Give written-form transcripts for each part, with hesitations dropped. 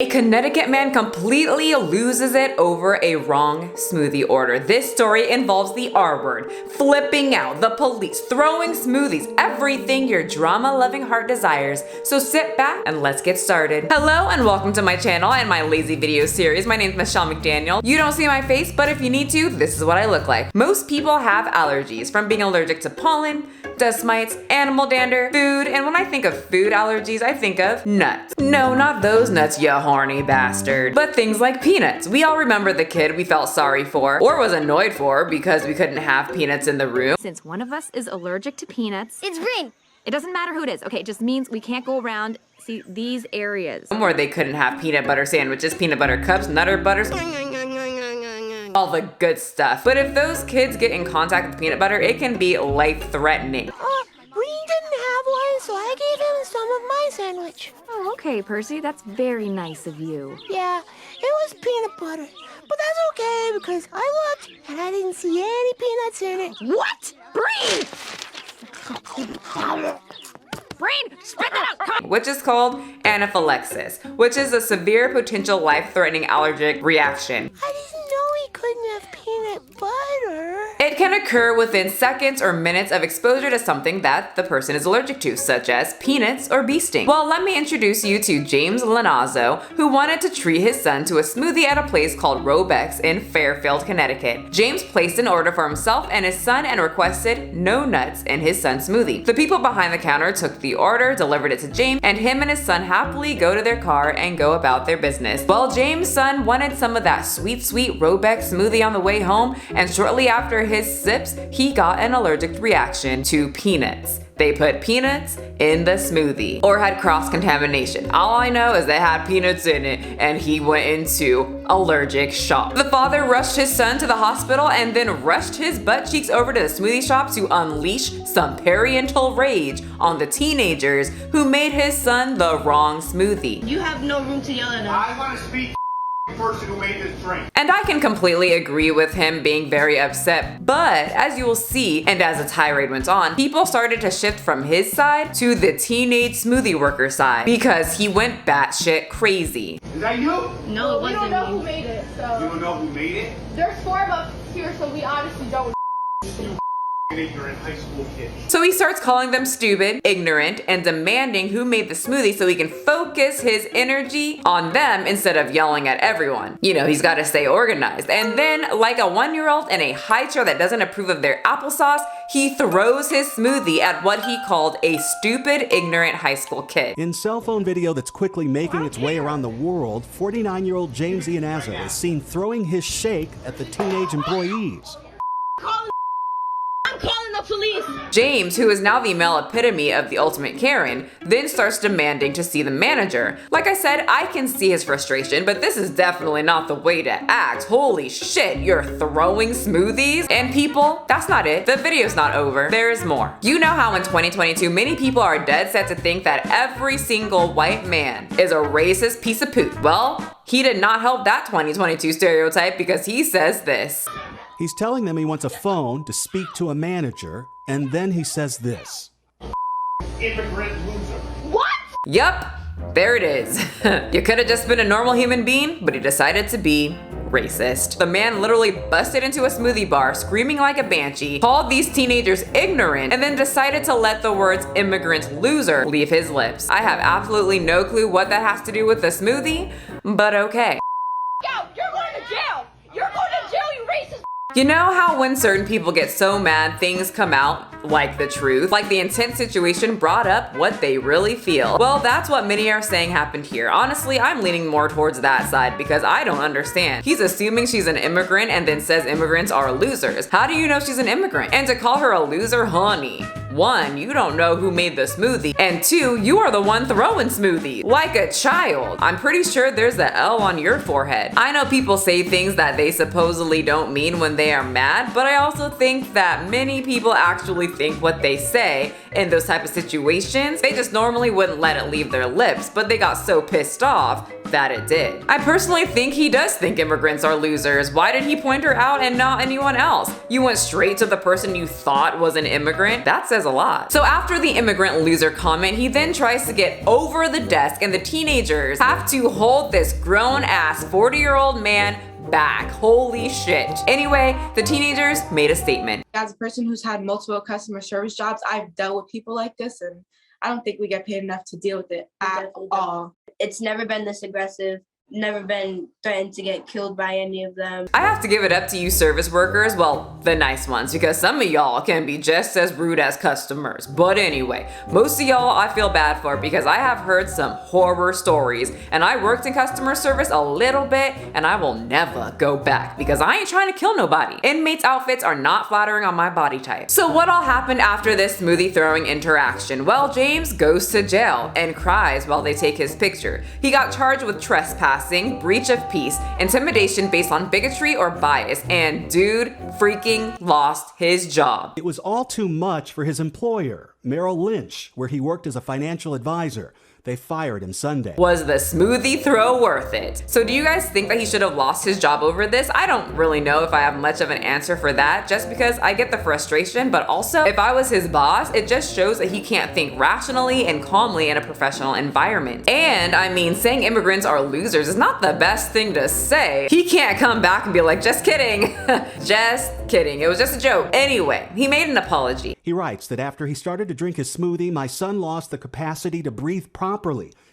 A Connecticut man completely loses it over a wrong smoothie order. This story involves the R word, flipping out, the police, throwing smoothies, everything your drama-loving heart desires. So sit back and let's get started. Hello and welcome to my channel and my lazy video series. My name is Michelle McDaniel. You don't see my face, but if you need to, this is what I look like. Most people have allergies, from being allergic to pollen, dust mites, animal dander, food, and when I think of food allergies, I think of nuts. No, not those nuts, you horny bastard. But things like peanuts. We all remember the kid we felt sorry for, or was annoyed for because we couldn't have peanuts in the room. Since one of us is allergic to peanuts, it's green. It doesn't matter who it is, okay? It just means we can't go around, see, these areas. Or they couldn't have peanut butter sandwiches, peanut butter cups, Nutter Butters, all the good stuff. But if those kids get in contact with peanut butter, it can be life-threatening. Green didn't have one, so I gave him some of my sandwich. Oh, okay, Percy, that's very nice of you. Yeah, it was peanut butter. But that's okay, because I looked and I didn't see any peanuts in it. What? Breen! Breen, spit that out! Which is called anaphylaxis, which is a severe potential life-threatening allergic reaction. I didn't know he couldn't have peanut butter. It can occur within seconds or minutes of exposure to something that the person is allergic to, such as peanuts or bee sting. Well, let me introduce you to James Lanazzo, who wanted to treat his son to a smoothie at a place called Robex in Fairfield, Connecticut. James placed an order for himself and his son and requested no nuts in his son's smoothie. The people behind the counter took the order, delivered it to James, and him and his son happily go to their car and go about their business. Well, James' son wanted some of that sweet Robex smoothie on the way home, and shortly after his sips, he got an allergic reaction to peanuts. They put peanuts in the smoothie, or had cross-contamination. All I know is they had peanuts in it, and he went into allergic shock. The father rushed his son to the hospital and then rushed his butt cheeks over to the smoothie shop to unleash some parental rage on the teenagers who made his son the wrong smoothie. You have no room to yell at us. I want to speak to the person who made this drink. And I can completely agree with him being very upset, but as you will see, and as the tirade went on, people started to shift from his side to the teenage smoothie worker side because he went batshit crazy. Is that you? No, it We wasn't don't know me. who made it, You so don't know who made it? there's 4 of us here, so we honestly don't. An ignorant high school kid. So he starts calling them stupid, ignorant, and demanding who made the smoothie so he can focus his energy on them instead of yelling at everyone. You know, he's got to stay organized. And then, like a 1-year-old in a high chair that doesn't approve of their applesauce, he throws his smoothie at what he called a stupid, ignorant high school kid. In cell phone video that's quickly making its way around the world, 49-year-old James Lanazzo is seen throwing his shake at the teenage employees. I'm calling the police. James, who is now the male epitome of the ultimate Karen, then starts demanding to see the manager. Like I said, I can see his frustration, but this is definitely not the way to act. Holy shit, you're throwing smoothies? And people, that's not it. The video's not over. There is more. You know how in 2022, many people are dead set to think that every single white man is a racist piece of poop. Well, he did not help that 2022 stereotype because he says this. He's telling them he wants a phone to speak to a manager, and then he says this. Immigrant loser. What? Yup, there it is. You could have just been a normal human being, but he decided to be racist. The man literally busted into a smoothie bar, screaming like a banshee, called these teenagers ignorant, and then decided to let the words immigrant loser leave his lips. I have absolutely no clue what that has to do with the smoothie, but okay. Yo, you're going to jail! You're going to jail, you racist! You know how when certain people get so mad, things come out like the truth? Like the intense situation brought up what they really feel. Well, that's what many are saying happened here. Honestly, I'm leaning more towards that side because I don't understand. He's assuming she's an immigrant and then says immigrants are losers. How do you know she's an immigrant? And to call her a loser, honey. 1, you don't know who made the smoothie, and 2, you are the one throwing smoothies like a child. I'm pretty sure there's an L on your forehead. I know people say things that they supposedly don't mean when they are mad, but I also think that many people actually think what they say in those type of situations. They just normally wouldn't let it leave their lips, but they got so pissed off that it did. I personally think he does think immigrants are losers. Why did he point her out and not anyone else? You went straight to the person you thought was an immigrant? That says a lot. So after the immigrant loser comment, he then tries to get over the desk and the teenagers have to hold this grown-ass 40-year-old man back. Holy shit. Anyway, the teenagers made a statement. As a person who's had multiple customer service jobs, I've dealt with people like this, and I don't think we get paid enough to deal with it at all. It's never been this aggressive. Never been threatened to get killed by any of them. I have to give it up to you service workers, well, the nice ones, because some of y'all can be just as rude as customers. But anyway, most of y'all I feel bad for because I have heard some horror stories, and I worked in customer service a little bit, and I will never go back because I ain't trying to kill nobody. Inmates' outfits are not flattering on my body type. So what all happened after this smoothie throwing interaction? Well, James goes to jail and cries while they take his picture. He got charged with trespassing, breach of peace, intimidation based on bigotry or bias, and dude freaking lost his job. It was all too much for his employer, Merrill Lynch, where he worked as a financial advisor. They fired him Sunday. Was the smoothie throw worth it? So do you guys think that he should have lost his job over this? I don't really know if I have much of an answer for that, just because I get the frustration, but also if I was his boss, it just shows that he can't think rationally and calmly in a professional environment. And I mean, saying immigrants are losers is not the best thing to say. He can't come back and be like, just kidding. Just kidding. It was just a joke. Anyway, he made an apology. He writes that after he started to drink his smoothie, my son lost the capacity to breathe properly.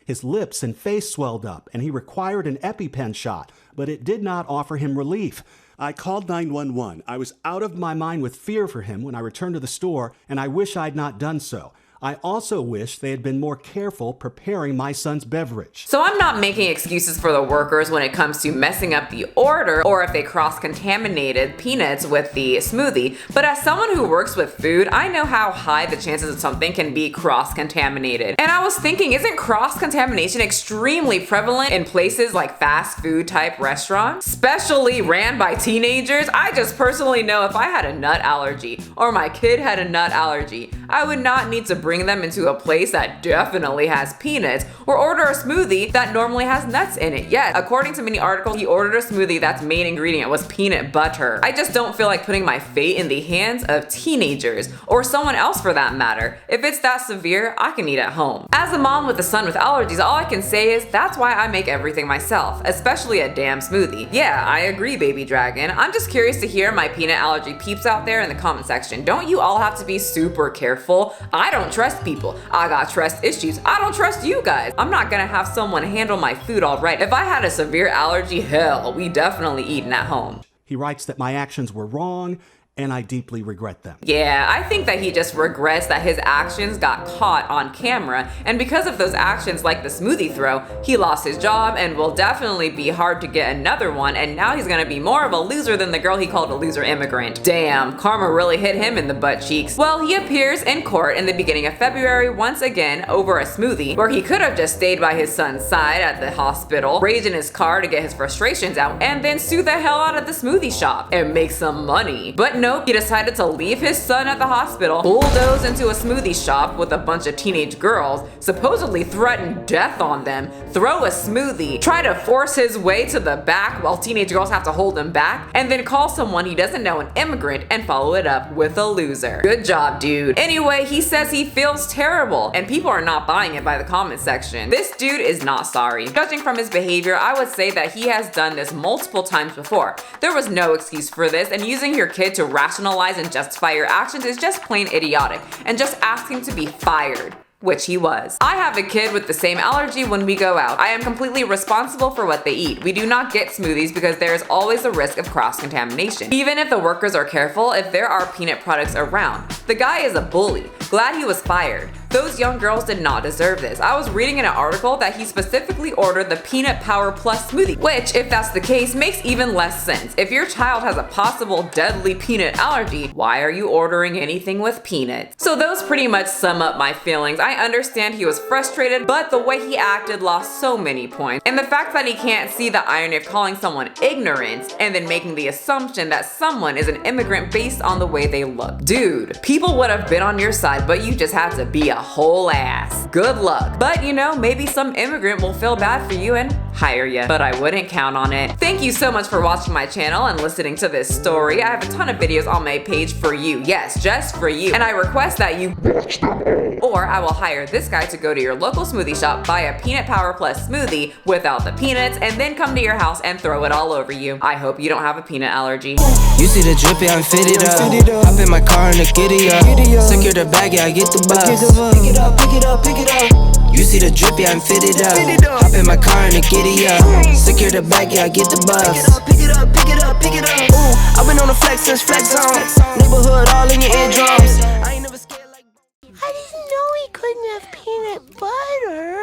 His lips and face swelled up, and he required an EpiPen shot, but it did not offer him relief. I called 911. I was out of my mind with fear for him when I returned to the store, and I wish I'd not done so. I also wish they had been more careful preparing my son's beverage. So I'm not making excuses for the workers when it comes to messing up the order or if they cross-contaminated peanuts with the smoothie, but as someone who works with food, I know how high the chances of something can be cross-contaminated. And I was thinking, isn't cross-contamination extremely prevalent in places like fast food type restaurants, especially ran by teenagers? I just personally know if I had a nut allergy or my kid had a nut allergy, I would not need to bring them into a place that definitely has peanuts or order a smoothie that normally has nuts in it. Yet, according to many articles, he ordered a smoothie that's main ingredient was peanut butter. I just don't feel like putting my fate in the hands of teenagers or someone else for that matter. If it's that severe, I can eat at home. As a mom with a son with allergies, all I can say is that's why I make everything myself, especially a damn smoothie. Yeah, I agree, baby dragon. I'm just curious to hear my peanut allergy peeps out there in the comment section. Don't you all have to be super careful? I don't trust people. I got trust issues. I don't trust you guys. I'm not gonna have someone handle my food all right. If I had a severe allergy, hell, we definitely eating at home. He writes that my actions were wrong, and I deeply regret them. Yeah, I think that he just regrets that his actions got caught on camera, and because of those actions like the smoothie throw, he lost his job and will definitely be hard to get another one, and now he's gonna be more of a loser than the girl he called a loser immigrant. Damn, karma really hit him in the butt cheeks. Well, he appears in court in the beginning of February once again over a smoothie, where he could have just stayed by his son's side at the hospital, rage in his car to get his frustrations out, and then sue the hell out of the smoothie shop and make some money. But nope, he decided to leave his son at the hospital, bulldoze into a smoothie shop with a bunch of teenage girls, supposedly threaten death on them, throw a smoothie, try to force his way to the back while teenage girls have to hold him back, and then call someone he doesn't know an immigrant and follow it up with a loser. Good job, dude. Anyway, he says he feels terrible, and people are not buying it by the comment section. This dude is not sorry. Judging from his behavior, I would say that he has done this multiple times before. There was no excuse for this, and using your kid to rationalize and justify your actions is just plain idiotic and just asking to be fired. Which he was. I have a kid with the same allergy when we go out. I am completely responsible for what they eat. We do not get smoothies because there is always a risk of cross-contamination. Even if the workers are careful, if there are peanut products around. The guy is a bully. Glad he was fired. Those young girls did not deserve this. I was reading in an article that he specifically ordered the Peanut Power Plus smoothie, which, if that's the case, makes even less sense. If your child has a possible deadly peanut allergy, why are you ordering anything with peanuts? So those pretty much sum up my feelings. I understand he was frustrated, but the way he acted lost so many points. And the fact that he can't see the irony of calling someone ignorant and then making the assumption that someone is an immigrant based on the way they look. Dude, people would have been on your side, but you just had to be a whole ass. Good luck. But you know, maybe some immigrant will feel bad for you and hire you, but I wouldn't count on it. Thank you so much for watching my channel and listening to this story. I have a ton of videos on my page for you. Yes, just for you. And I request that you watch them all. Or I will hire this guy to go to your local smoothie shop, buy a peanut power plus smoothie without the peanuts, and then come to your house and throw it all over you. I hope you don't have a peanut allergy. You see the drippy, I'm fitted up. Hop in my car and the giddy up. Secure the bag, yeah, I get the bus. Pick it up, pick it up, pick it up. You see the drippy, I'm fitted up. Hop in my car and the giddy up. Secure the bag, yeah, I get the bus. Pick it up, pick it up, pick it up, pick it up. Ooh, I've been on the flex since flex on. Neighborhood all in your eardrums. I ain't never scared like. I didn't know he couldn't have peanut butter.